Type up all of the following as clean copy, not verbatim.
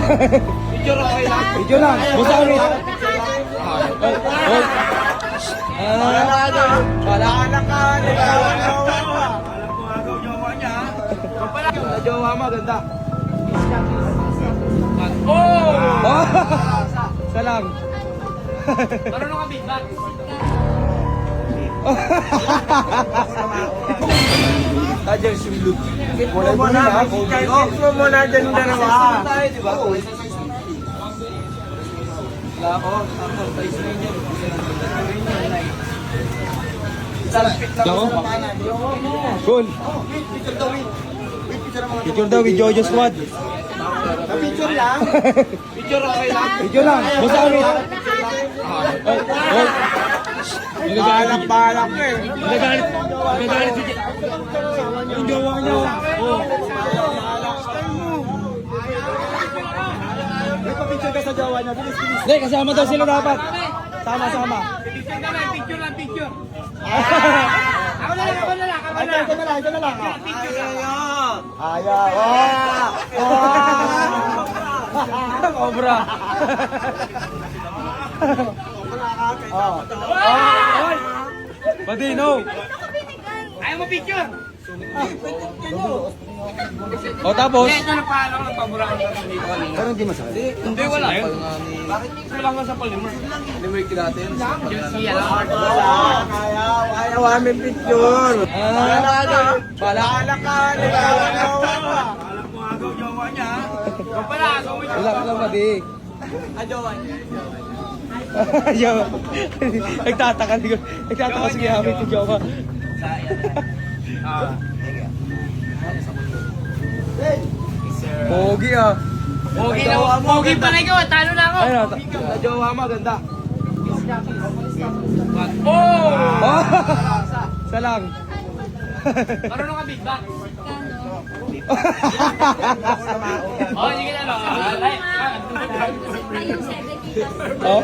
Video lang kayo lang. Video lang. Basta kami. Wala ka. Sa jowa mo, ganda. Oh! Isa lang. Marunong ka feedback. Tajal simulog. Wala mo na ha. Ito mo na dyan dalawa. Tayo, di ba? Wala ako. Surprise na yun. Ako? Cool. Picture daw with Jojo Squad. Picture lang. Picture lang kayo lang. Video lang. Basta kami. Balak ka eh. Nagagalit si yung jowa niya. Oh. May pa-picture ka sa jowa niya. Bilis, bilis. Hindi, kasama daw sila dapat. Sama-sama. Picture na lang, picture lang, picture. Ako na lang. Ito na lang. Ayaw. Cobra. Padino. Ayaw mo picture. O tapos? Ito na pala ako ng paborang dito kanina. Pero hindi masakit. Hindi, wala yun. Bakit wala ka sa Palmer? Limer natin. Kaya ayaw amin picture. Bala ka. Alam mo agaw jowa niya. Yung pala agaw mo. Relax lang, Madi. Jowa niya. Jowa. Nagtataka si Kiamit yung jowa. Pogi ah. Pogi pala ikaw. Talo na ako. Ayun, Sa jowa mo, ganda. Isa lang. Marunong ka feedback. Sige na lang. Oh?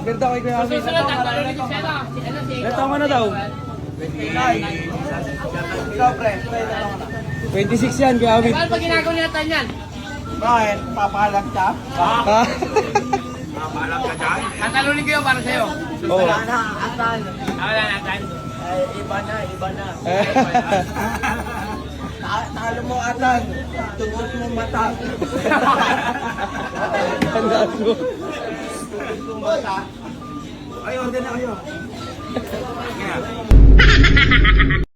Pero daw kay Kuya Amit. Susunod, tatalo na siya na. Ilan taon ka na daw? Ikaw, pre. 26 yan, Kuya Amit. Paano pag ginagawa nila tayo yan? Bakit? Papahalag ka? Ha? Tatalunin ko yun para sa'yo. Oo. Wala na, atan. Wala natin. Ay, iba na. Talo mo atan. Tungkol mo mata. Tandaan mo. Tungkol mo mata. Ay, order na kayo.